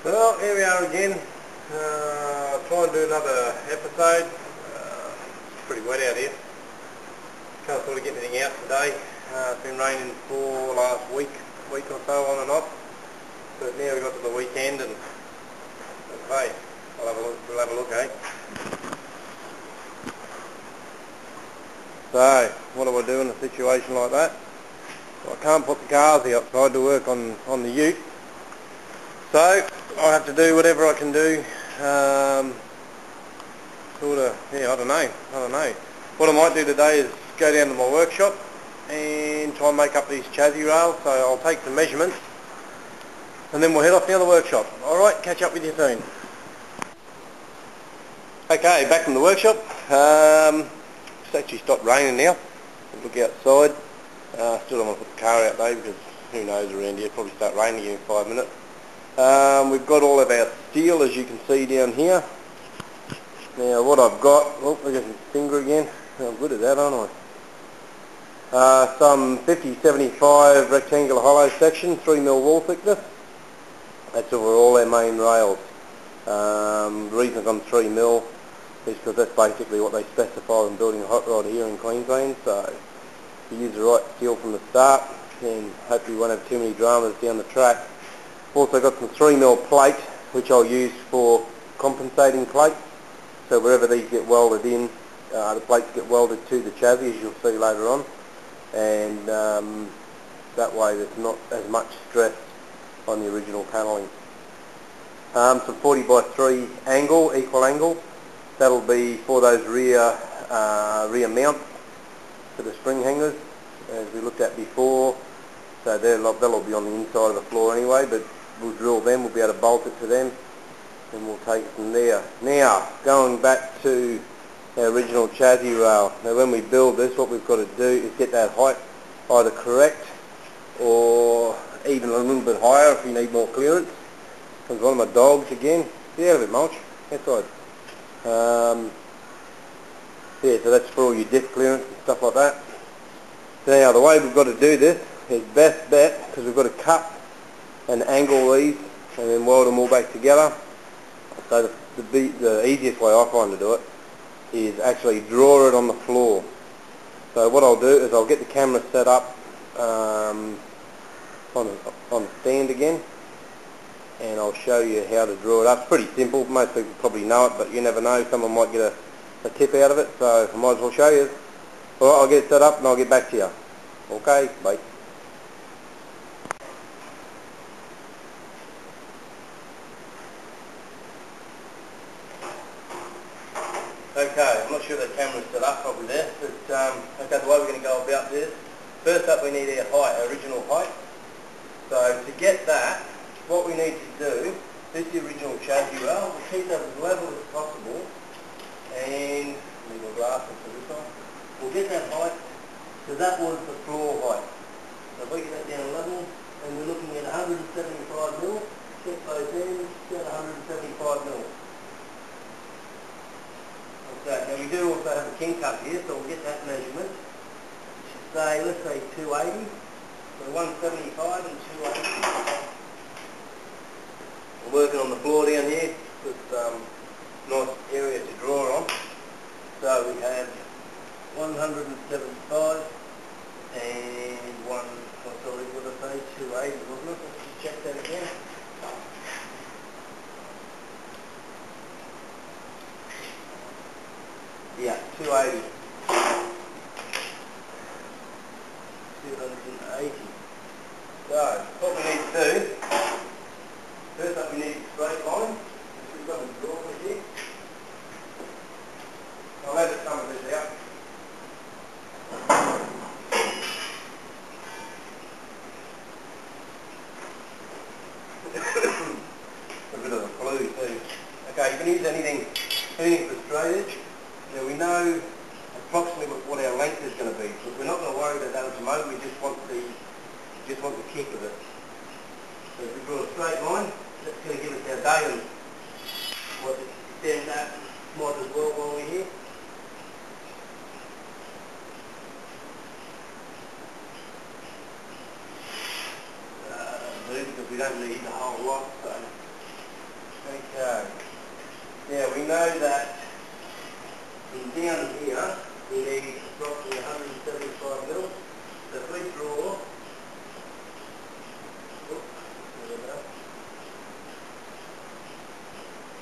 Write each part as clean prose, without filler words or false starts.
Well, here we are again. Try and do another episode. It's pretty wet out here. Can't sort of get anything out today. It's been raining for the last week or so, on and off. But now we got to the weekend, and okay, we'll have a look, eh? So, what do I do in a situation like that? Well, I can't put the cars outside to work on the ute. So, I have to do whatever I can do, I don't know. What I might do today is go down to my workshop and try and make up these chassis rails. So I'll take some measurements and then we'll head off down to the workshop. Alright, catch up with you soon. Okay, back from the workshop. It's actually stopped raining now. Look outside. Still don't want to put the car out though, because who knows around here, it'll probably start raining in 5 minutes. We've got all of our steel, as you can see down here. Now what I've got, oh, I got my finger again. I'm good at that, aren't I? Some 50-75 rectangular hollow section, 3mm wall thickness. That's over all our main rails. The reason I've gone 3mm is because that's basically what they specify when building a hot rod here in Queensland. So if you use the right steel from the start, then hopefully you won't have too many dramas down the track. Also got some 3mm plate, which I'll use for compensating plate. So wherever these get welded in, the plates get welded to the chassis, as you'll see later on, and that way there's not as much stress on the original panelling. Some 40x3 angle, equal angle. That'll be for those rear mounts for the spring hangers, as we looked at before. So they'll be on the inside of the floor anyway, but we'll drill them, we'll be able to bolt it to them, and we'll take it from there. Now, going back to our original chassis rail. Now when we build this, what we've got to do is get that height either correct or even a little bit higher if you need more clearance. Comes one of my dogs again. Get out of it, Mulch. Outside. Yeah, so that's for all your diff clearance and stuff like that. Now the way we've got to do this is best bet, because we've got to cut and angle these and then weld them all back together. So the easiest way I find to do it is actually draw it on the floor. So what I'll do is I'll get the camera set up on the stand again, and I'll show you how to draw it up. It's pretty simple, most people probably know it, but you never know, someone might get a tip out of it, so I might as well show you. Alright, I'll get it set up and I'll get back to you. Okay, bye. Okay, I'm not sure the camera's set up probably there, but okay, the way we're going to go about this, first up we need our height, our original height. So to get that, what we need to do, this is the original chassis rail, we'll keep that as level as possible, and leave my glasses for this one. We'll get that height, so that was the floor height. So if we get that down level, and we're looking at 175mm, check those ends, get 175mm. Okay, now we do also have a kink up here, so we'll get that measurement. It should say, let's say 280, so 175 and 280. We're working on the floor down here with nice area to draw on. So we have 175 and what did I say, 280, wasn't it? Let's just check that again. Yeah, 280. 280. So, what we need to do, first up we need a straight line. We've got a draw here. I'll edit some of this out. A bit of a blue too. Okay, you can use anything for straight edge. Now we know approximately what our length is going to be, but we're not going to worry about that at the moment. We just want the kick of it. So if we draw a straight line, that's going to give us our datum. We'll extend that might as well while we're here. Because we don't need the whole lot. So Okay. Now we know that in down here we need approximately 175 mil. So if we draw, there we go,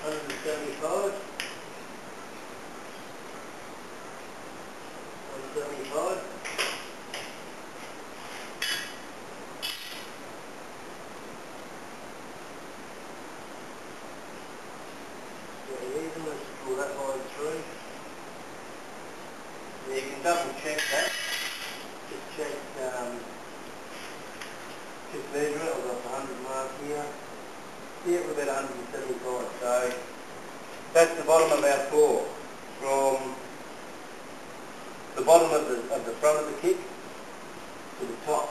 175, 175. Let's draw that line through. Yeah, you can double check that. Just check, just measure it. I've got the 100 mark here. Yeah, we're about 175. So that's the bottom of our floor. From the bottom of the front of the kit to the top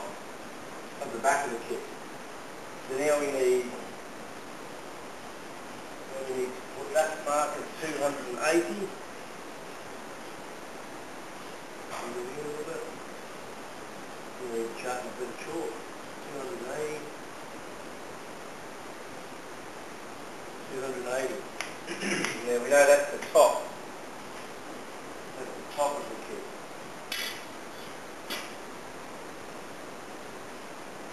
of the back of the kit. So now we need to put that mark at 280. We need to sharpen a bit of chalk. 280. 280. Now we know that's the top. That's the top of the kit.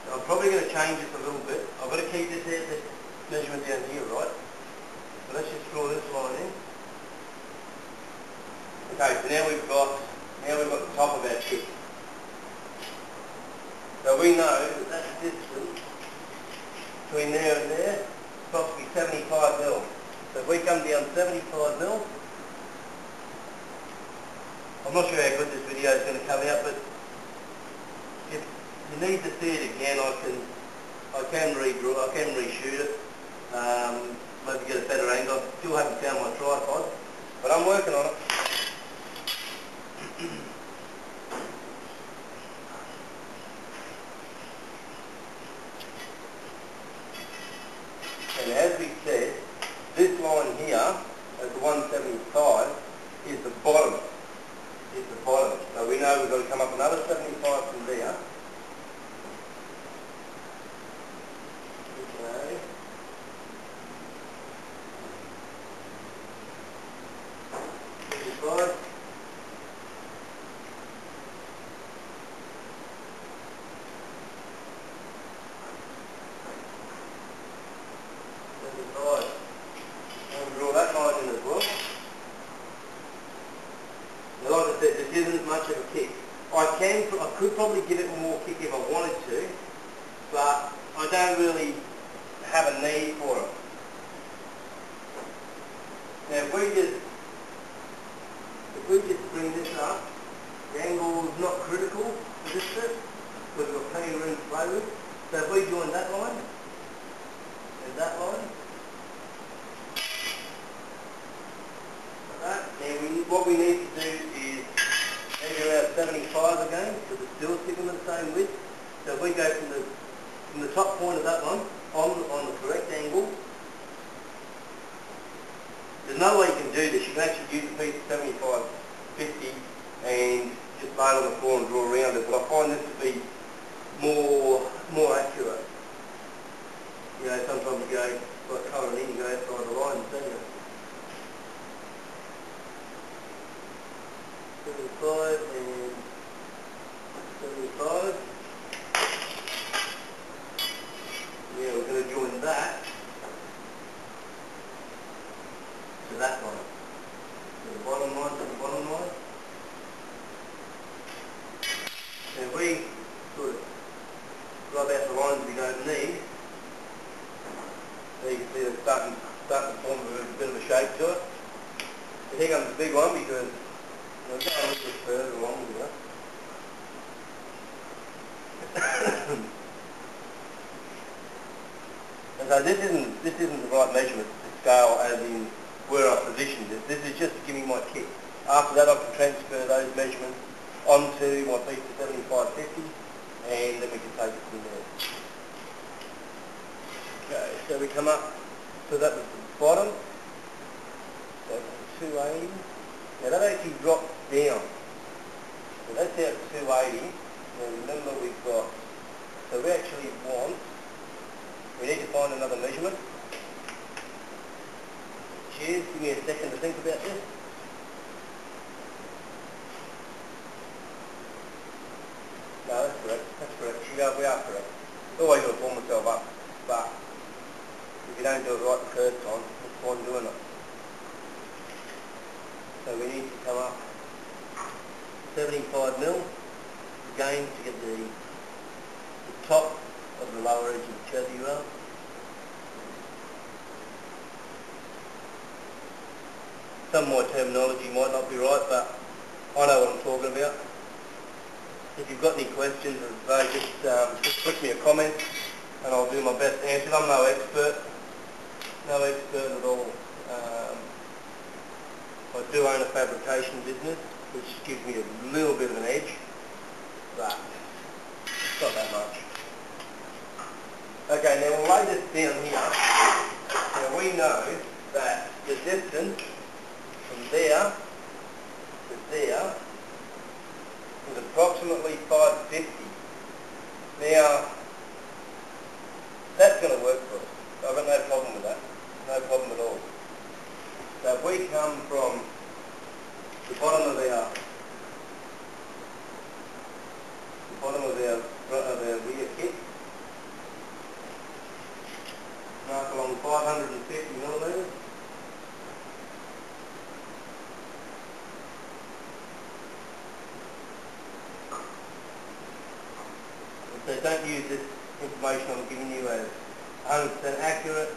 So I'm probably going to change this a little bit. I've got to keep this measurement down here, right? So let's just draw this line in. Okay, so now we've got the top of our kit. So we know that that's the distance between there and there, approximately 75 mil. So if we come down 75 mil, I'm not sure how good this video is going to come out, but if you need to see it again, I can redraw, I can reshoot it, maybe get a better angle. I still haven't found my tripod, but I'm working on it. And as we said, this line here at the 175 is the bottom. Is the bottom. So we know we've got to come up another 75 from there. Okay. $75. And draw that line in as well. Now, like I said, this isn't much of a kick. I could probably give it more kick if I wanted to, but I don't really have a need for it. Now, if we just bring this up, the angle is not critical for this bit, because we've got plenty of room to play with. So if we join that line and that line, and what we need to do is measure our 75 again, because it's still sticking the same width. So if we go from the top point of that one on the correct angle, there's no way you can do this. You can actually use a piece of 75, 50 and just lay it on the floor and draw around it. But I find this to be more accurate. You know, sometimes you go like colouring in, you go outside the line, don't you? 75 and 75. Yeah, we're going to join that to that line. So the bottom line to the bottom line. And we sort of rub out the lines we don't need. There you can see they're starting to form a bit of a shape to it. And here comes the big one, because we'll go a little bit further along with that. And so this isn't the right measurement to scale as in where I positioned it. This is just to give me my kit. After that I can transfer those measurements onto my piece of 75/50 and then we can take it from there. Okay, so we come up, so that was the bottom, so 280. Now that actually drops down. So that's out 280. Now remember we've got, so we need to find another measurement. shears. Give me a second to think about this. No, that's correct. That's correct. We are correct. Always got to pull myself up, but if you don't do it right the first time, what's the point doing it? So we need to come up 75 mil again to get the top of the lower edge of the chassis rail. Some of my terminology might not be right, but I know what I'm talking about. If you've got any questions, just click me a comment and I'll do my best to answer. I'm no expert at all. I do own a fabrication business, which gives me a little bit of an edge, but it's not that much. Okay, now we'll lay this down here. Now we know that the distance from there to there is approximately 550. Now, that's going to work for us. I've got no problem with that. No problem at all. So if we come from the bottom of our rear kit, mark along 550 millimetres. So don't use this information I'm giving you as 100% accurate.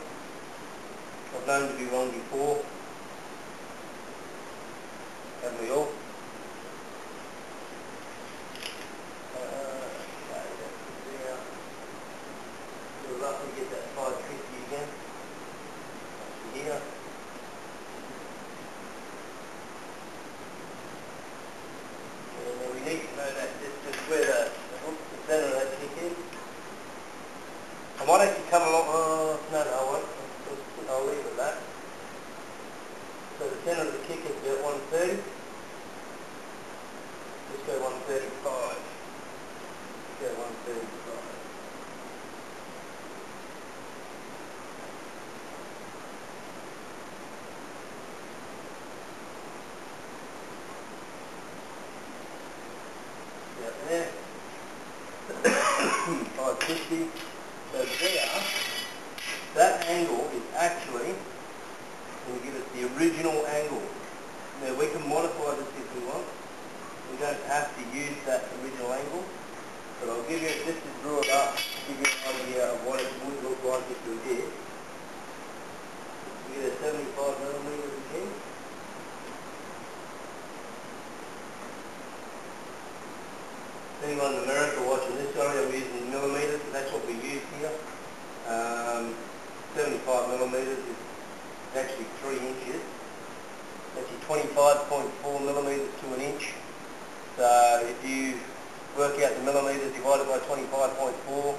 I've known to be wrong before. Haven't we all? Okay, that's there. We'll roughly get that 550 again. Up to here. And then we need to know that distance where the centre of that kick is. I might actually come along, no, I won't. I'll leave it at that. So the centre of the kick is about 130. Let's go 135. Let's go 135. Yeah, there. 550. So there, that angle is actually going to give us the original angle. Now we can modify this if we want. We don't have to use that original angle, but I'll give you, just to draw it up, give you an idea of what it would look like if we did. We get a 75 millimetres again. Anyone in America watching this, sorry, I'm using millimetres, but that's what we use here. 75 millimetres is actually 3 inches. Actually 25.4 millimetres to an inch. So if you work out the millimetres divided by 25.4,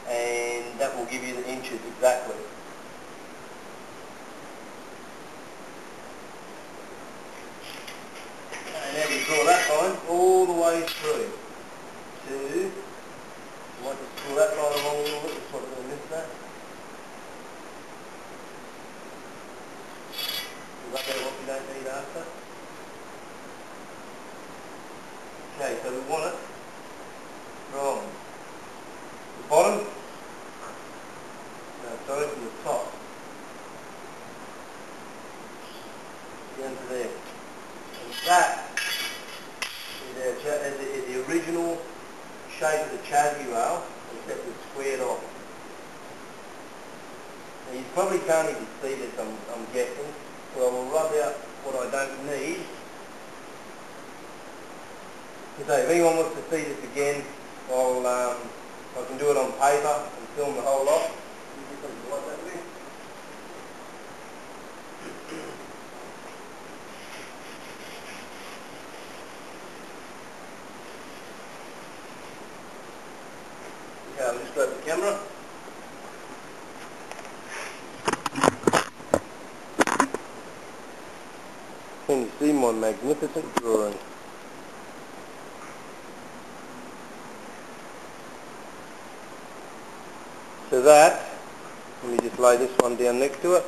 and that will give you the inches exactly. And now you draw that line all the way through to, you might just draw that line along a little bit, just so I'm going to miss that. Rub out what we don't need after. Okay, so we want it from the bottom, no, sorry, from the top, down to there. And that is the original shape of the chassis rail, except it's squared off. Now you probably can't even see this, I'm guessing, so I will rub out what I don't need. So if anyone wants to see this again, I can do it on paper and film the whole lot. Okay, I'll just grab the camera. Can you see my magnificent drawing? So that, let me just lay this one down next to it.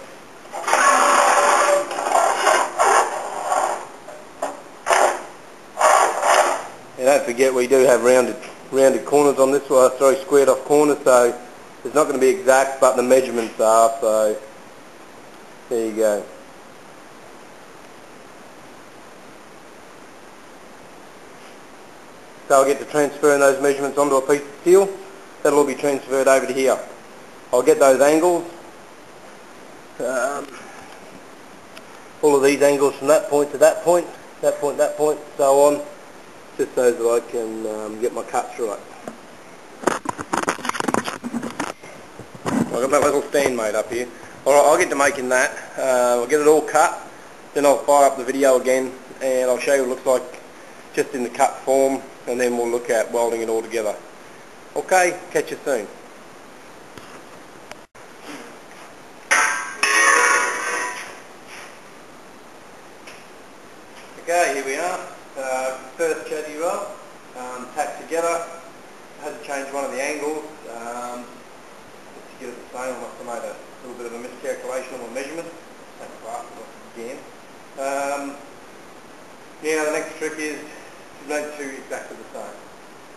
And don't forget we do have rounded corners on this one, sorry, squared off corners, so it's not going to be exact, but the measurements are, so there you go. So I'll get to transferring those measurements onto a piece of steel. That'll all be transferred over to here. I'll get those angles, all of these angles from that point to that point, that point, so on, just so that I can get my cuts right. I've got that little stand made up here. Alright, I'll get to making that. I'll get it all cut, then I'll fire up the video again and I'll show you what it looks like just in the cut form, and then we'll look at welding it all together. Okay, catch you soon. Okay, here we are. First chassis roll, tacked together. I had to change one of the angles just to get it the same. I must have made a little bit of a miscalculation on my measurement. Take it off again. Now the next trick is to make two exactly the same.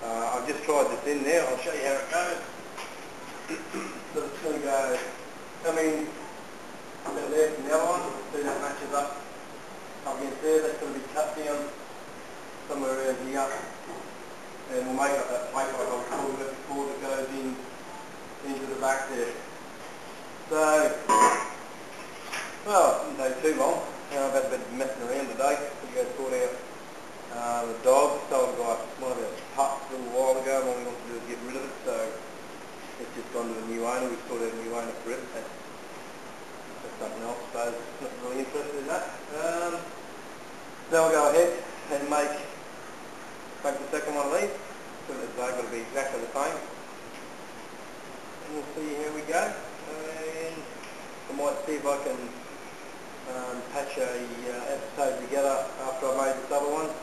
I've just tried this in there. I'll show you how it goes. So it's going to go coming there from the other one. See that matches up against there. That's going to be cut down somewhere around here, and we'll make up that plate like I was talking about before that goes into the back there. So, well, it didn't take too long. I've had a bit of messing around today. We go sort out the dog. So I've got one of our pups a little while ago, and all we want to do is get rid of it. So it's just gone to a new owner. We've sorted out a new owner for it. That's something else. So not really interested in that. Then I'll go ahead and make the second one of these. So they've got to be exactly the same. And we'll see how we go. And I might see if I can patch a episode together after I've made this other one.